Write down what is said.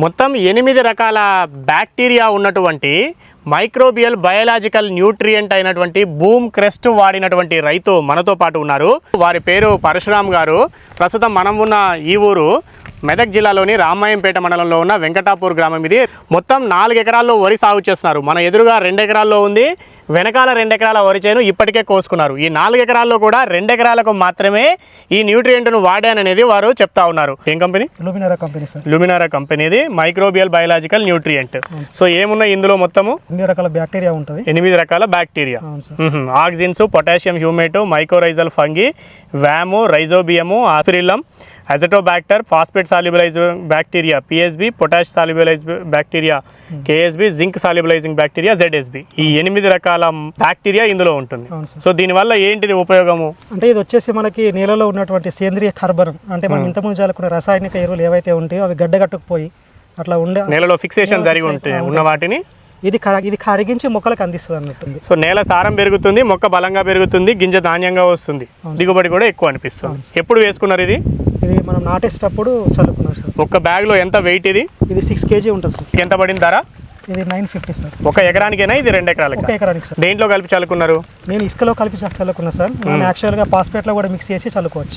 మొత్తం 8 రకాల బ్యాక్టీరియా ఉన్నటువంటి మైక్రోబియల్ బయోలాజికల్ న్యూట్రియంట్ అయినటువంటి బూమ్ క్రెస్ట్ వాడినటువంటి రైతు మనతో పాటు ఉన్నారు. వారి పేరు పరశురామ్ గారు. ప్రస్తుతం మనం ఉన్న ఈ ఊరు మెదక్ జిల్లాలోని రామాయంపేట మండలంలో ఉన్న వెంకటాపూర్ గ్రామం. ఇది మొత్తం 4 ఎకరాల్లో వరి సాగు చేస్తున్నారు. మన ఎదురుగా 2 ఎకరాల్లో ఉంది, వెనకాల 2 ఎకరాల వరి చేను ఇప్పటికే కోసుకున్నారు. ఈ 4 ఎకరాల్లో కూడా 2 ఎకరాలకు మాత్రమే ఈ న్యూట్రియంట్ను వాడాననేది వారు చెప్తా ఉన్నారు. ఏం company? Luminara company sir. Luminara కంపెనీది మైక్రోబియల్ బయోలాజికల్ న్యూట్రియంట్. సో ఏమున్నాయి ఇందులో? మొత్తము 8 రకాల బ్యాక్టీరియా ఉంటుంది. 8 రకాల bacteria, auxins, potassium humate, mycorrhizal fungi, VAM, rhizobium, azospirillum, azotobacter, phosphate solubilizing bacteria PSB, potash solubilizing bacteria KSB, zinc solubilizing bacteria ZSB. ఈ 8 రకాల bacteria ఇందులో ఉంటుంది. సో దీనివల్ల ఏంటిది ఉపయోగము అంటే ఇది వచ్చేసి మనకి నేలలో ఉన్నటువంటి సేంద్రియ కార్బనం, అంటే మనం ఇంతకుముందు చల్లుకున్న రాసాయనిక ఎరువులు ఏవైతే ఉంటాయో అవి గడ్డగట్టుకుపోయి అట్లా ఉండే నేలలో ఫిక్సేషన్ జరిగి ఉంటాయి ఉన్న వాటిని ఇది కరిగించి మొక్కలకు అందిస్తుంది అన్నట్టుంది. సో నేల సారం పెరుగుతుంది, మొక్క బలంగా పెరుగుతుంది, గింజ ధాన్యంగా వస్తుంది, దిగుబడి కూడా ఎక్కువ అనిపిస్తుంది. ఎప్పుడు వేసుకున్నారు ఇది? ఇది మనం నాటేసేటప్పుడు చల్లుకున్నారు సార్. ఒక బ్యాగ్ లో ఎంత వెయిట్ ఇది? ఇది 6 kg ఉంటుంది సార్. ఎంత పడింది ధర? ఇది 950 సార్. ఒక ఎకరానికైనా ఇది 2 ఎకరాలకి? ఒక ఎకరానికి సార్. దేంట్లో కలిపి చల్లుకున్నారు? నేను ఇసుకలో కలిపి చల్లుకున్నా సార్. మనం యాక్చువల్గా పాస్పేట్లో కూడా మిక్స్ చేసి చల్లుకోవచ్చు.